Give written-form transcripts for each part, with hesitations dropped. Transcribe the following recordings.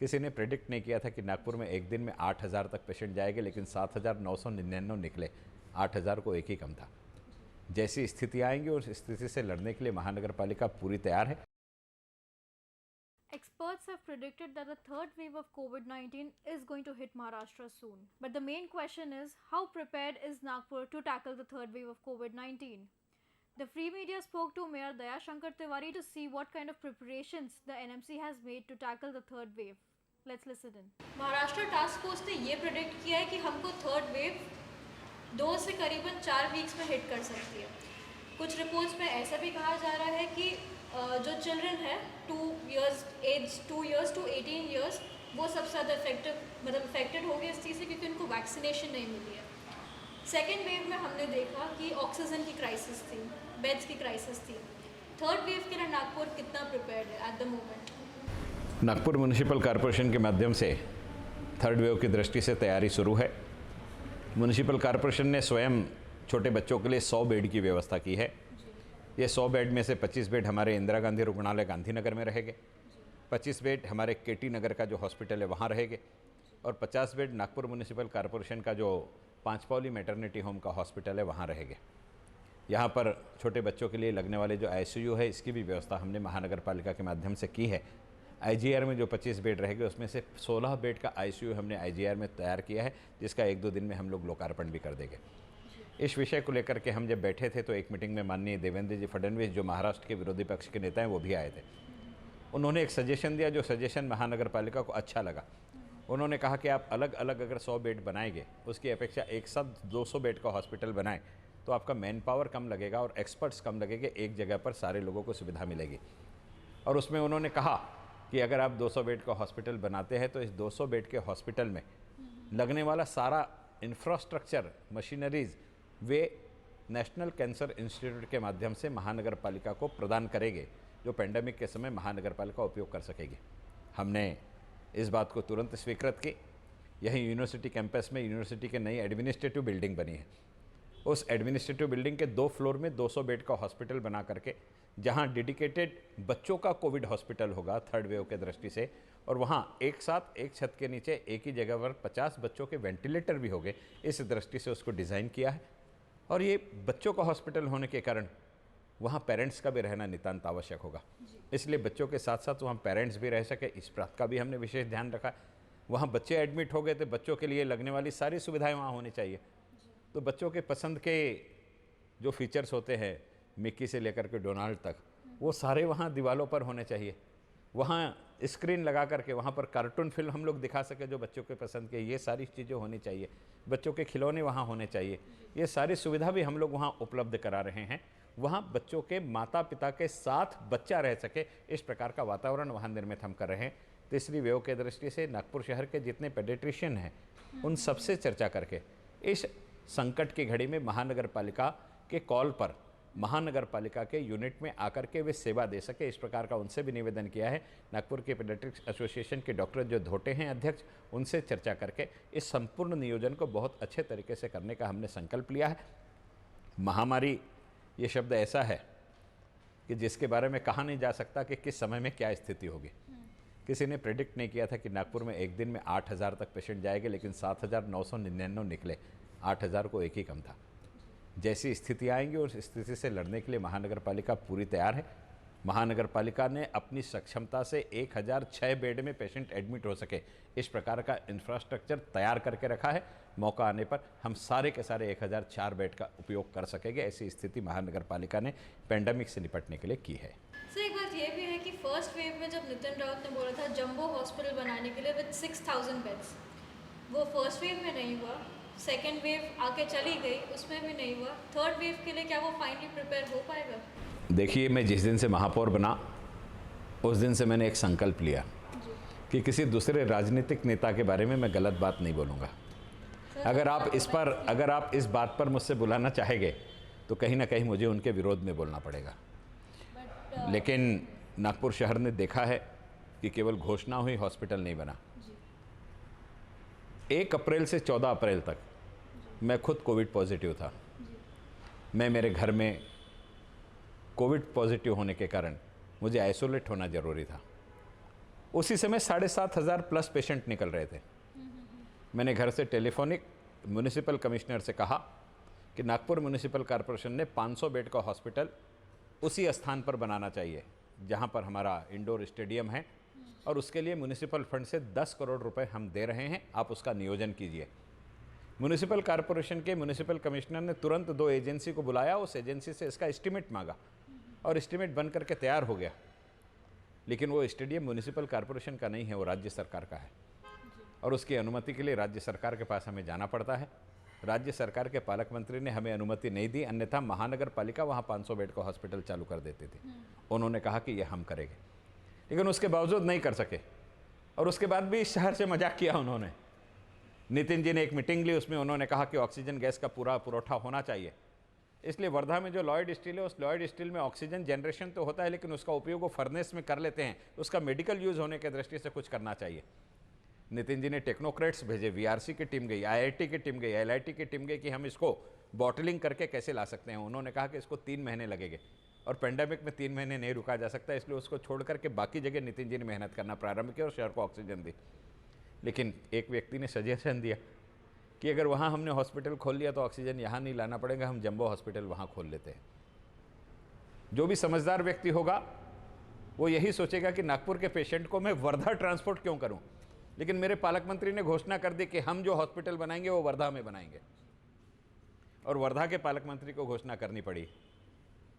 किसी ने प्रेडिक्ट नहीं किया था कि नागपुर में एक दिन में 8,000 तक पेशेंट जाएंगे, लेकिन 7,999 निकले। 8,000 को एक ही कम था। जैसी स्थिति आएंगी उस स्थिति से लड़ने के लिए महानगर पालिका पूरी तैयार है। Experts have predicted that the third wave of COVID-19 is going to hit Maharashtra soon. But the main question is, how prepared is Nagpur to tackle the third wave of COVID-19? The Free Media spoke to Mayor Dayashankar Tiwari to see what kind of preparations the NMC has made to tackle the third wave. Let's listen in. Maharashtra task force ने ये predict किया है कि हमको third wave 2 से करीबन 4 weeks में hit कर सकती है। कुछ रिपोर्ट्स में ऐसा भी कहा जा रहा है कि जो चिल्ड्रन है 2 years to 18 years वो सबसे ज़्यादा अफेक्टेड हो गए इस चीज़ से, क्योंकि उनको वैक्सीनेशन नहीं मिली है। सेकेंड वेव में हमने देखा कि ऑक्सीजन की क्राइसिस थी, बेड्स की क्राइसिस थी। थर्ड वेव के लिए नागपुर कितना प्रिपेयर्ड है at the moment? Nagpur municipal corporation के माध्यम से थर्ड वेव की दृष्टि से तैयारी शुरू है। म्यूनिसिपल कॉरपोरेशन ने स्वयं छोटे बच्चों के लिए 100 बेड की व्यवस्था की है। ये 100 बेड में से 25 बेड हमारे इंदिरा गांधी रुग्णालय गांधीनगर में रहेंगे, 25 बेड हमारे केटी नगर का जो हॉस्पिटल है वहाँ रहेंगे, और 50 बेड नागपुर म्यूनिसिपल कॉरपोरेशन का जो पांचपौली मैटरनिटी होम का हॉस्पिटल है वहाँ रहेंगे। यहाँ पर छोटे बच्चों के लिए लगने वाले जो ICU है इसकी भी व्यवस्था हमने महानगर पालिका के माध्यम से की है। IGR में जो 25 बेड रहेंगे उसमें से 16 बेड का ICU हमने IGR में तैयार किया है, जिसका 1-2 दिन में हम लोग लोकार्पण भी कर देंगे। इस विषय को लेकर के हम जब बैठे थे तो एक मीटिंग में माननीय देवेंद्र जी फडणवीस जो महाराष्ट्र के विरोधी पक्ष के नेता हैं वो भी आए थे। उन्होंने एक सजेशन दिया, जो सजेशन महानगर पालिका को अच्छा लगा। उन्होंने कहा कि आप अलग अलग अगर 100 बेड बनाएंगे उसकी अपेक्षा एक साथ 200 बेड का हॉस्पिटल बनाएं तो आपका मैन पावर कम लगेगा और एक्सपर्ट्स कम लगेंगे, एक जगह पर सारे लोगों को सुविधा मिलेगी। और उसमें उन्होंने कहा कि अगर आप 200 बेड का हॉस्पिटल बनाते हैं तो इस 200 बेड के हॉस्पिटल में लगने वाला सारा इंफ्रास्ट्रक्चर, मशीनरीज वे नेशनल कैंसर इंस्टीट्यूट के माध्यम से महानगर पालिका को प्रदान करेंगे, जो पेंडेमिक के समय महानगर पालिका उपयोग कर सकेगी। हमने इस बात को तुरंत स्वीकृत की। यही यूनिवर्सिटी कैंपस में यूनिवर्सिटी की नई एडमिनिस्ट्रेटिव बिल्डिंग बनी है। उस एडमिनिस्ट्रेटिव बिल्डिंग के 2 फ्लोर में 200 बेड का हॉस्पिटल बना करके, जहां डेडिकेटेड बच्चों का कोविड हॉस्पिटल होगा थर्ड वेव के दृष्टि से, और वहां एक साथ एक छत के नीचे एक ही जगह पर 50 बच्चों के वेंटिलेटर भी होंगे, इस दृष्टि से उसको डिज़ाइन किया है। और ये बच्चों का हॉस्पिटल होने के कारण वहाँ पेरेंट्स का भी रहना नितांत आवश्यक होगा, इसलिए बच्चों के साथ साथ वहाँ पेरेंट्स भी रह सके, इस बात का भी हमने विशेष ध्यान रखा। वहाँ बच्चे एडमिट हो गए तो बच्चों के लिए लगने वाली सारी सुविधाएं वहाँ होनी चाहिए। तो बच्चों के पसंद के जो फीचर्स होते हैं, मिक्की से लेकर के डोनाल्ड तक, वो सारे वहाँ दीवारों पर होने चाहिए। वहाँ स्क्रीन लगा करके वहाँ पर कार्टून फिल्म हम लोग दिखा सके जो बच्चों के पसंद के, ये सारी चीज़ें होनी चाहिए। बच्चों के खिलौने वहाँ होने चाहिए। ये सारी सुविधा भी हम लोग वहाँ उपलब्ध करा रहे हैं। वहाँ बच्चों के माता पिता के साथ बच्चा रह सके, इस प्रकार का वातावरण वहाँ निर्मित हम कर रहे हैं। तीसरी वेव के दृष्टि से नागपुर शहर के जितने पेडिट्रिशियन हैं उन सबसे चर्चा करके इस संकट की घड़ी में महानगर पालिका के कॉल पर महानगर पालिका के यूनिट में आकर के वे सेवा दे सके, इस प्रकार का उनसे भी निवेदन किया है। नागपुर के पेडियाट्रिक्स एसोसिएशन के डॉक्टर जो धोटे हैं अध्यक्ष, उनसे चर्चा करके इस संपूर्ण नियोजन को बहुत अच्छे तरीके से करने का हमने संकल्प लिया है। महामारी ये शब्द ऐसा है कि जिसके बारे में कहा नहीं जा सकता कि किस समय में क्या स्थिति होगी। किसी ने प्रेडिक्ट नहीं किया था कि नागपुर में एक दिन में 8,000 तक पेशेंट जाएंगे, लेकिन 7,999 निकले। 8,000 को एक ही कम था। जैसी स्थिति आएंगी उस स्थिति से लड़ने के लिए महानगर पालिका पूरी तैयार है। महानगर पालिका ने अपनी सक्षमता से 1,006 बेड में पेशेंट एडमिट हो सके, इस प्रकार का इंफ्रास्ट्रक्चर तैयार करके रखा है। मौका आने पर हम सारे के सारे 1,004 बेड का उपयोग कर सकेंगे। ऐसी स्थिति महानगर पालिका ने पेंडेमिक से निपटने के लिए की है। सर, एक बात ये भी है कि फर्स्ट वेव में जब नितिन राउत ने बोला था जंबो हॉस्पिटल बनाने के लिए विद 6,000 बेड्स, वो फर्स्ट वेव में नहीं हुआ। सेकेंड वेव आके चली गई, उसमें भी नहीं हुआ। थर्ड वेव के लिए क्या वो फाइनली प्रिपेयर हो पाएगा? देखिए, मैं जिस दिन से महापौर बना उस दिन से मैंने एक संकल्प लिया कि किसी दूसरे राजनीतिक नेता के बारे में मैं गलत बात नहीं बोलूँगा। अगर आप इस बात पर मुझसे बुलाना चाहेंगे तो कहीं ना कहीं मुझे उनके विरोध में बोलना पड़ेगा। लेकिन नागपुर शहर ने देखा है कि केवल घोषणा हुई, हॉस्पिटल नहीं बना। 1 अप्रैल से 14 अप्रैल तक मैं खुद कोविड पॉजिटिव था। मैं मेरे घर में कोविड पॉजिटिव होने के कारण मुझे आइसोलेट होना ज़रूरी था। उसी समय 7,500 प्लस पेशेंट निकल रहे थे। मैंने घर से टेलीफोनिक म्यूनिसिपल कमिश्नर से कहा कि नागपुर म्यूनिसिपल कॉरपोरेशन ने 500 बेड का हॉस्पिटल उसी स्थान पर बनाना चाहिए जहां पर हमारा इंडोर स्टेडियम है, और उसके लिए म्यूनिसिपल फंड से 10 करोड़ रुपए हम दे रहे हैं, आप उसका नियोजन कीजिए। म्यूनिसिपल कॉरपोरेशन के म्यूनिसिपल कमिश्नर ने तुरंत 2 एजेंसी को बुलाया, उस एजेंसी से इसका एस्टीमेट मांगा और एस्टीमेट बन करके तैयार हो गया। लेकिन वो स्टेडियम म्यूनिसिपल कॉरपोरेशन का नहीं है, वो राज्य सरकार का है, और उसकी अनुमति के लिए राज्य सरकार के पास हमें जाना पड़ता है। राज्य सरकार के पालक मंत्री ने हमें अनुमति नहीं दी, अन्यथा महानगर पालिका वहाँ 500 बेड का हॉस्पिटल चालू कर देते थे। उन्होंने कहा कि ये हम करेंगे, लेकिन उसके बावजूद नहीं कर सके, और उसके बाद भी इस शहर से मजाक किया उन्होंने। नितिन जी ने एक मीटिंग ली, उसमें उन्होंने कहा कि ऑक्सीजन गैस का पूरा पुरवठा होना चाहिए। इसलिए वर्धा में जो लॉयड स्टील है, उस लॉयड स्टील में ऑक्सीजन जनरेशन तो होता है, लेकिन उसका उपयोग वो फर्नेस में कर लेते हैं, उसका मेडिकल यूज़ होने की दृष्टि से कुछ करना चाहिए। नितिन जी ने टेक्नोक्रेट्स भेजे, वीआरसी की टीम गई, आईआईटी की टीम गई, एलआईटी की टीम गई कि हम इसको बॉटलिंग करके कैसे ला सकते हैं। उन्होंने कहा कि इसको 3 महीने लगेंगे, और पेंडेमिक में 3 महीने नहीं रुका जा सकता, इसलिए उसको छोड़ करके बाकी जगह नितिन जी ने मेहनत करना प्रारंभ किया और शहर को ऑक्सीजन दी। लेकिन एक व्यक्ति ने सजेशन दिया कि अगर वहाँ हमने हॉस्पिटल खोल लिया तो ऑक्सीजन यहाँ नहीं लाना पड़ेगा, हम जंबो हॉस्पिटल वहाँ खोल लेते हैं। जो भी समझदार व्यक्ति होगा वो यही सोचेगा कि नागपुर के पेशेंट को मैं वर्धा ट्रांसपोर्ट क्यों करूं। लेकिन मेरे पालक मंत्री ने घोषणा कर दी कि हम जो हॉस्पिटल बनाएंगे वो वर्धा में बनाएंगे, और वर्धा के पालक मंत्री को घोषणा करनी पड़ी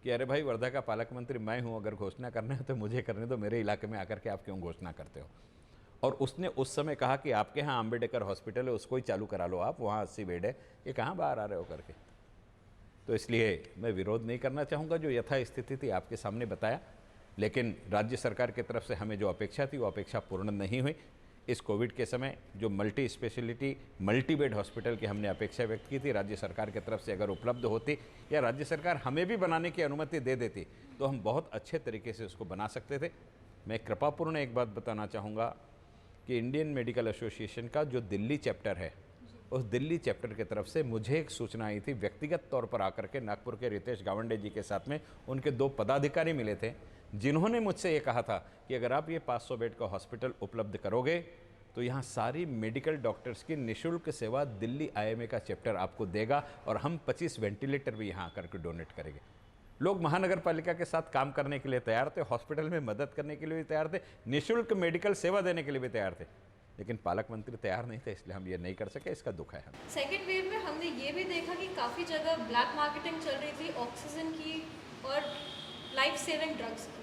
कि अरे भाई, वर्धा का पालक मंत्री मैं हूं, अगर घोषणा करना है तो मुझे करने दो, मेरे इलाके में आकर के आप क्यों घोषणा करते हो। और उसने उस समय कहा कि आपके यहाँ अम्बेडकर हॉस्पिटल है, उसको ही चालू करा लो आप, वहाँ 80 बेड है, ये कहाँ बाहर आ रहे हो करके। तो इसलिए मैं विरोध नहीं करना चाहूँगा, जो यथास्थिति थी आपके सामने बताया, लेकिन राज्य सरकार की तरफ से हमें जो अपेक्षा थी वो अपेक्षा पूर्ण नहीं हुई। इस कोविड के समय जो multi speciality multi bed hospital की हमने अपेक्षा व्यक्त की थी, राज्य सरकार की तरफ से अगर उपलब्ध होती या राज्य सरकार हमें भी बनाने की अनुमति दे देती तो हम बहुत अच्छे तरीके से उसको बना सकते थे। मैं कृपापूर्ण एक बात बताना चाहूँगा कि इंडियन मेडिकल एसोसिएशन का जो दिल्ली चैप्टर है, उस दिल्ली चैप्टर की तरफ से मुझे एक सूचना आई थी, व्यक्तिगत तौर पर आकर के नागपुर के रितेश गावंडे जी के साथ में उनके 2 पदाधिकारी मिले थे, जिन्होंने मुझसे ये कहा था कि अगर आप ये 500 बेड का हॉस्पिटल उपलब्ध करोगे तो यहाँ सारी मेडिकल डॉक्टर्स की निःशुल्क सेवा दिल्ली आईएमए का चैप्टर आपको देगा, और हम 25 वेंटिलेटर भी यहाँ आकर के डोनेट करेंगे। लोग महानगर पालिका के साथ काम करने के लिए तैयार थे, हॉस्पिटल में मदद करने के लिए भी तैयार थे, निःशुल्क मेडिकल सेवा देने के लिए भी तैयार थे, लेकिन पालक मंत्री तैयार नहीं थे, इसलिए हम ये नहीं कर सके। इसका दुख है हमें। सेकेंड वेव में हमने ये भी देखा कि काफ़ी जगह ब्लैक मार्केटिंग चल रही थी ऑक्सीजन की और लाइफ सेविंग ड्रग्स की।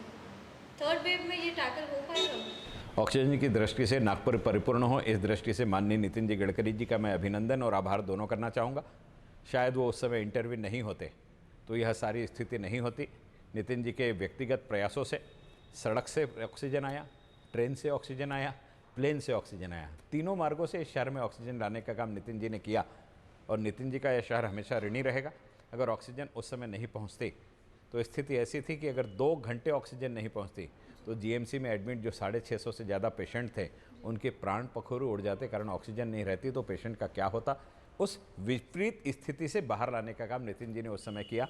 थर्ड वेव में ये टैकल हो पाएगा? ऑक्सीजन की दृष्टि से नागपुर परिपूर्ण हो, इस दृष्टि से माननीय नितिन जी गडकरी जी का मैं अभिनंदन और आभार दोनों करना चाहूँगा। शायद वो उस समय इंटरव्यू नहीं होते तो यह सारी स्थिति नहीं होती। नितिन जी के व्यक्तिगत प्रयासों से सड़क से ऑक्सीजन आया, ट्रेन से ऑक्सीजन आया, प्लेन से ऑक्सीजन आया, तीनों मार्गों से इस शहर में ऑक्सीजन लाने का काम नितिन जी ने किया, और नितिन जी का यह शहर हमेशा ऋणी रहेगा। अगर ऑक्सीजन उस समय नहीं पहुँचती तो स्थिति ऐसी थी कि अगर 2 घंटे ऑक्सीजन नहीं पहुँचती तो जीएमसी में एडमिट जो 650 से ज़्यादा पेशेंट थे उनके प्राण पखेरु उड़ जाते, कारण ऑक्सीजन नहीं रहती तो पेशेंट का क्या होता। उस विपरीत स्थिति से बाहर लाने का काम नितिन जी ने उस समय किया।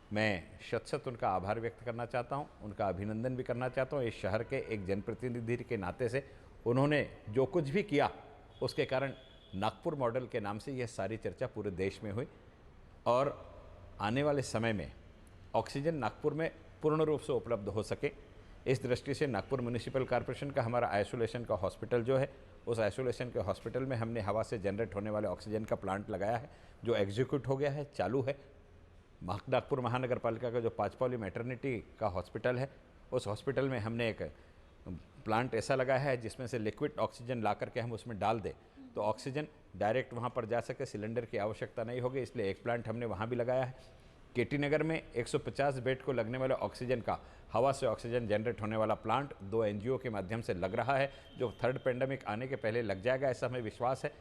मैं शत उनका आभार व्यक्त करना चाहता हूं, उनका अभिनंदन भी करना चाहता हूं। इस शहर के एक जनप्रतिनिधि के नाते से उन्होंने जो कुछ भी किया उसके कारण नागपुर मॉडल के नाम से यह सारी चर्चा पूरे देश में हुई, और आने वाले समय में ऑक्सीजन नागपुर में पूर्ण रूप से उपलब्ध हो सके, इस दृष्टि से नागपुर म्यूनिसिपल कॉर्पोरेशन का हमारा आइसोलेशन का हॉस्पिटल जो है, उस आइसोलेशन के हॉस्पिटल में हमने हवा से जनरेट होने वाले ऑक्सीजन का प्लांट लगाया है, जो एग्जीक्यूट हो गया है, चालू है। नागपुर महानगर पालिका का जो पाचपौली मैटरनिटी का हॉस्पिटल है, उस हॉस्पिटल में हमने एक प्लांट ऐसा लगाया है जिसमें से लिक्विड ऑक्सीजन ला करके हम उसमें डाल दें तो ऑक्सीजन डायरेक्ट वहाँ पर जा सके, सिलेंडर की आवश्यकता नहीं होगी, इसलिए एक प्लांट हमने वहाँ भी लगाया है। केटी नगर में 150 बेड को लगने वाले ऑक्सीजन का हवा से ऑक्सीजन जनरेट होने वाला प्लांट 2 एनजीओ के माध्यम से लग रहा है, जो थर्ड पेंडेमिक आने के पहले लग जाएगा, ऐसा हमें विश्वास है।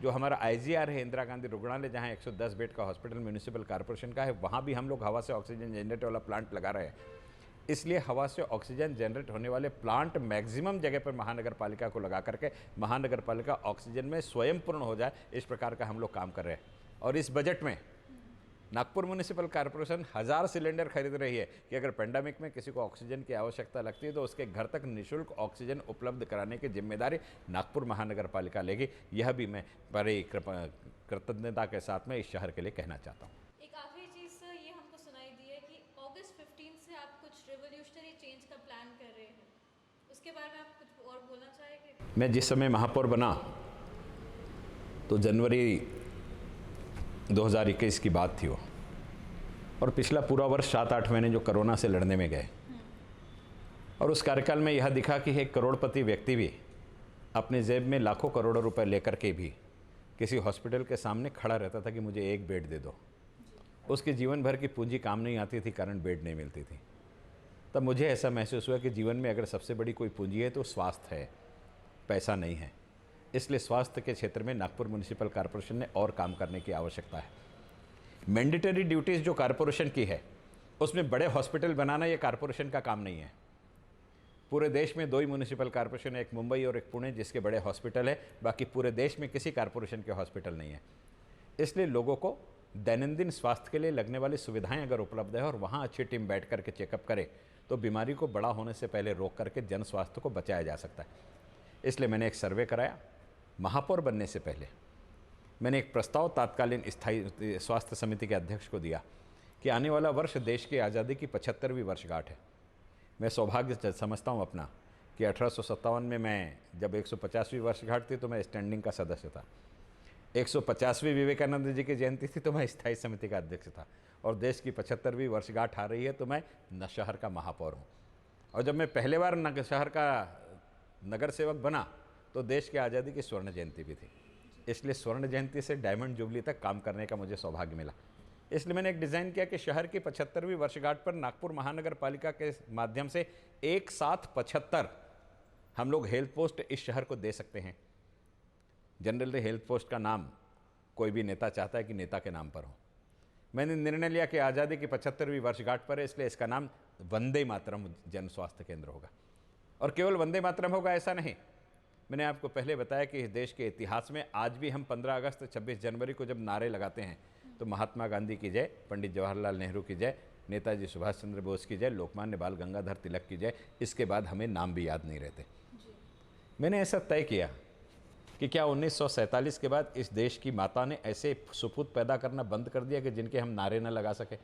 जो हमारा आईजीआर है इंदिरा गांधी रुग्णालय, जहां 110 बेड का हॉस्पिटल म्यूनिसिपल कॉर्पोरेशन का है, वहां भी हम लोग हवा से ऑक्सीजन जनरेट वाला प्लांट लगा रहे हैं। इसलिए हवा से ऑक्सीजन जनरेट होने वाले प्लांट मैक्सिमम जगह पर महानगर पालिका को लगा करके महानगर पालिका ऑक्सीजन में स्वयं पूर्ण हो जाए, इस प्रकार का हम लोग काम कर रहे हैं। और इस बजट में नागपुर म्यूनिसिपल कॉरपोरेशन 1000 सिलेंडर खरीद रही है कि अगर पेंडेमिक में किसी को ऑक्सीजन की आवश्यकता लगती है तो उसके घर तक निःशुल्क ऑक्सीजन उपलब्ध कराने की जिम्मेदारी नागपुर महानगर पालिका लेगी। यह भी मैं बड़ी कृतज्ञता के साथ में इस शहर के लिए कहना चाहता हूँ। एक आखिरी चीज़ सर, ये हमको सुनाई दी है कि अगस्त 15 से आप कुछ रिवोल्यूशनरी चेंज का प्लान कर रहे हैं, उसके बारे में आप कुछ और बोलना चाहेंगे? मैं जिस समय महापौर बना तो जनवरी 2021 की बात थी वो, और पिछला पूरा वर्ष 7-8 महीने जो कोरोना से लड़ने में गए, और उस कार्यकाल में यह दिखा कि एक करोड़पति व्यक्ति भी अपने जेब में लाखों करोड़ों रुपए लेकर के भी किसी हॉस्पिटल के सामने खड़ा रहता था कि मुझे एक बेड दे दो। उसके जीवन भर की पूंजी काम नहीं आती थी, कारण बेड नहीं मिलती थी। तब मुझे ऐसा महसूस हुआ कि जीवन में अगर सबसे बड़ी कोई पूंजी है तो स्वास्थ्य है, पैसा नहीं है। इसलिए स्वास्थ्य के क्षेत्र में नागपुर म्यूनिसिपल कॉरपोरेशन ने और काम करने की आवश्यकता है। मैंडेटरी ड्यूटीज़ जो कॉरपोरेशन की है उसमें बड़े हॉस्पिटल बनाना ये कॉरपोरेशन का काम नहीं है। पूरे देश में 2 ही म्यूनिसिपल कॉरपोरेशन है, एक मुंबई और एक पुणे, जिसके बड़े हॉस्पिटल है। बाकी पूरे देश में किसी कॉरपोरेशन के हॉस्पिटल नहीं है। इसलिए लोगों को दैनंदिन स्वास्थ्य के लिए लगने वाली सुविधाएं अगर उपलब्ध है और वहाँ अच्छी टीम बैठ करके चेकअप करे तो बीमारी को बड़ा होने से पहले रोक करके जन स्वास्थ्य को बचाया जा सकता है। इसलिए मैंने एक सर्वे कराया। महापौर बनने से पहले मैंने एक प्रस्ताव तात्कालीन स्थायी स्वास्थ्य समिति के अध्यक्ष को दिया कि आने वाला वर्ष देश की आज़ादी की 75वीं वर्षगांठ है। मैं सौभाग्य समझता हूँ अपना कि 1857 में मैं जब 150वीं वर्षगांठ थी तो मैं स्टैंडिंग का सदस्य था। 150वीं विवेकानंद जी की जयंती थी तो मैं स्थायी समिति का अध्यक्ष था, और देश की 75वीं वर्षगांठ आ रही है तो मैं शहर का महापौर हूँ। और जब मैं पहले बार शहर का नगर सेवक बना तो देश की आज़ादी की स्वर्ण जयंती भी थी। इसलिए स्वर्ण जयंती से डायमंड जुबली तक काम करने का मुझे सौभाग्य मिला। इसलिए मैंने एक डिज़ाइन किया कि शहर की 75वीं वर्षगांठ पर नागपुर महानगर पालिका के माध्यम से एक साथ 75 हम लोग हेल्थ पोस्ट इस शहर को दे सकते हैं। जनरली हेल्थ पोस्ट का नाम कोई भी नेता चाहता है कि नेता के नाम पर हो। मैंने निर्णय लिया कि आज़ादी की 75वीं वर्षगांठ पर है, इसलिए इसका नाम वंदे मातरम जन स्वास्थ्य केंद्र होगा। और केवल वंदे मातरम होगा ऐसा नहीं, मैंने आपको पहले बताया कि इस देश के इतिहास में आज भी हम 15 अगस्त 26 जनवरी को जब नारे लगाते हैं तो महात्मा गांधी की जय, पंडित जवाहरलाल नेहरू की जय, नेताजी सुभाष चंद्र बोस की जय, लोकमान्य बाल गंगाधर तिलक की जय, इसके बाद हमें नाम भी याद नहीं रहते। मैंने ऐसा तय किया कि क्या 1947 के बाद इस देश की माता ने ऐसे सुपूत पैदा करना बंद कर दिया कि जिनके हम नारे न लगा सके।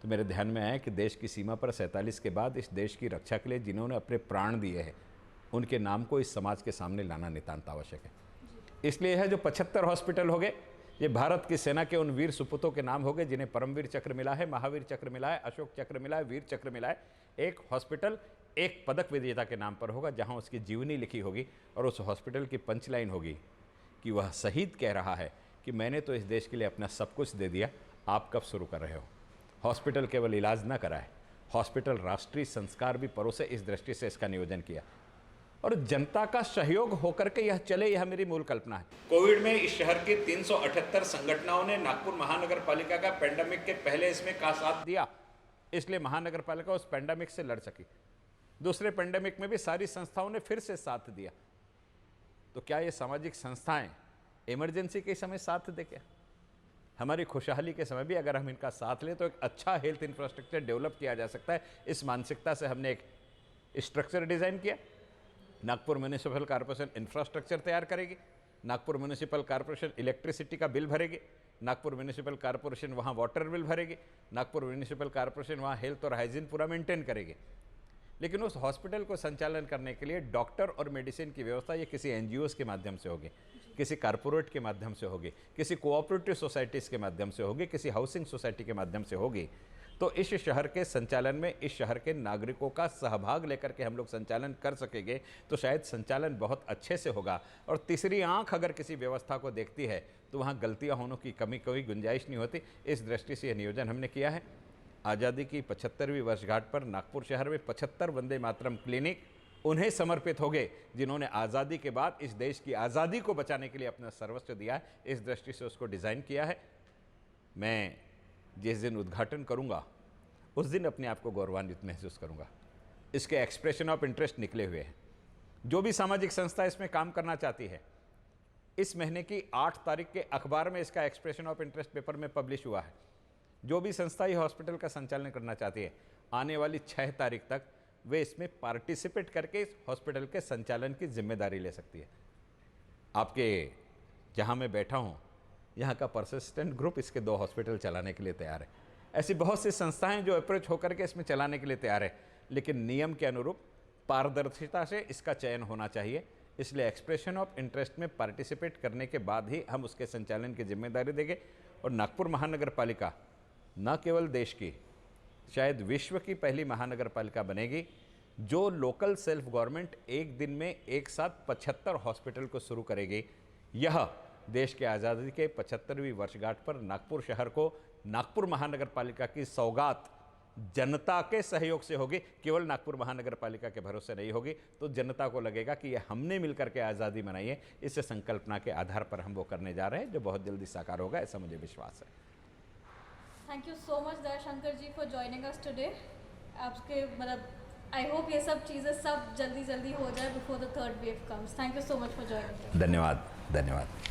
तो मेरे ध्यान में आया कि देश की सीमा पर 47 के बाद इस देश की रक्षा के लिए जिन्होंने अपने प्राण दिए हैं उनके नाम को इस समाज के सामने लाना नितांत आवश्यक है। इसलिए यह जो 75 हॉस्पिटल हो गए, ये भारत की सेना के उन वीर सुपूतों के नाम हो गए जिन्हें परमवीर चक्र मिला है, महावीर चक्र मिला है, अशोक चक्र मिला है, वीर चक्र मिला है। एक हॉस्पिटल एक पदक विजेता के नाम पर होगा जहां उसकी जीवनी लिखी होगी, और उस हॉस्पिटल की पंचलाइन होगी कि वह शहीद कह रहा है कि मैंने तो इस देश के लिए अपना सब कुछ दे दिया, आप कब शुरू कर रहे हो। हॉस्पिटल केवल इलाज न कराए, हॉस्पिटल राष्ट्रीय संस्कार भी परोसे, इस दृष्टि से इसका नियोजन किया। और जनता का सहयोग होकर के यह चले, यह मेरी मूल कल्पना है। कोविड में इस शहर के 378 संगठनों ने नागपुर महानगर पालिका का पेंडेमिक के पहले इसमें का साथ दिया, इसलिए महानगर पालिका उस पेंडेमिक से लड़ सकी। दूसरे पेंडेमिक में भी सारी संस्थाओं ने फिर से साथ दिया। तो क्या ये सामाजिक संस्थाएं इमरजेंसी के समय साथ दे? क्या हमारी खुशहाली के समय भी अगर हम इनका साथ लें तो एक अच्छा हेल्थ इंफ्रास्ट्रक्चर डेवलप किया जा सकता है। इस मानसिकता से हमने एक स्ट्रक्चर डिज़ाइन किया। नागपुर म्यूनिसिपल कॉरपोरेशन इंफ्रास्ट्रक्चर तैयार करेगी, नागपुर म्यूनिसिपल कॉरपोरेशन इलेक्ट्रिसिटी का बिल भरेगी, नागपुर म्यूनिसिपल कॉरपोरेशन वहाँ वाटर बिल भरेगी, नागपुर म्यूनिसिपल कॉरपोरेशन वहाँ हेल्थ और हाइजीन पूरा मेंटेन करेगी। लेकिन उस हॉस्पिटल को संचालन करने के लिए डॉक्टर और मेडिसिन की व्यवस्था ये किसी एनजीओज़ के माध्यम से होगी, किसी कारपोरेट के माध्यम से होगी, किसी कोऑपरेटिव सोसाइटीज़ के माध्यम से होगी, किसी हाउसिंग सोसाइटी के माध्यम से होगी। तो इस शहर के संचालन में इस शहर के नागरिकों का सहभाग लेकर के हम लोग संचालन कर सकेंगे तो शायद संचालन बहुत अच्छे से होगा। और तीसरी आंख अगर किसी व्यवस्था को देखती है तो वहाँ गलतियाँ होने की कोई गुंजाइश नहीं होती। इस दृष्टि से यह नियोजन हमने किया है। आज़ादी की 75वीं वर्षगांठ पर नागपुर शहर में 75 वंदे मातरम क्लिनिक उन्हें समर्पित हो गए जिन्होंने आज़ादी के बाद इस देश की आज़ादी को बचाने के लिए अपना सर्वस्व दिया है। इस दृष्टि से उसको डिज़ाइन किया है। मैं जिस दिन उद्घाटन करूंगा उस दिन अपने आप को गौरवान्वित महसूस करूंगा। इसके एक्सप्रेशन ऑफ इंटरेस्ट निकले हुए हैं। जो भी सामाजिक संस्था इसमें काम करना चाहती है इस महीने की 8 तारीख के अखबार में इसका एक्सप्रेशन ऑफ इंटरेस्ट पेपर में पब्लिश हुआ है। जो भी संस्था ही हॉस्पिटल का संचालन करना चाहती है, आने वाली 6 तारीख तक वे इसमें पार्टिसिपेट करके इस हॉस्पिटल के संचालन की जिम्मेदारी ले सकती है। आपके जहाँ मैं बैठा हूँ, यहाँ का परसिस्टेंट ग्रुप इसके 2 हॉस्पिटल चलाने के लिए तैयार है। ऐसी बहुत सी संस्थाएं जो अप्रोच होकर के इसमें चलाने के लिए तैयार है, लेकिन नियम के अनुरूप पारदर्शिता से इसका चयन होना चाहिए। इसलिए एक्सप्रेशन ऑफ इंटरेस्ट में पार्टिसिपेट करने के बाद ही हम उसके संचालन की जिम्मेदारी देंगे। और नागपुर महानगर पालिका न केवल देश की, शायद विश्व की पहली महानगर पालिका बनेगी जो लोकल सेल्फ गवर्नमेंट एक दिन में एक साथ 75 हॉस्पिटल को शुरू करेगी। यह देश के आज़ादी के 75वीं वर्षगांठ पर नागपुर शहर को नागपुर महानगर पालिका की सौगात जनता के सहयोग से होगी। केवल नागपुर महानगर पालिका के भरोसे नहीं होगी, तो जनता को लगेगा कि ये हमने मिलकर के आज़ादी मनाई है। इस संकल्पना के आधार पर हम वो करने जा रहे हैं, जो बहुत जल्दी साकार होगा, ऐसा मुझे विश्वास है। Thank you so much Dayashankar ji for joining us today. आपके मतलब आई होप ये सब चीज़ें सब जल्दी हो जाए before the third wave comes. Thank you so much for joining. धन्यवाद।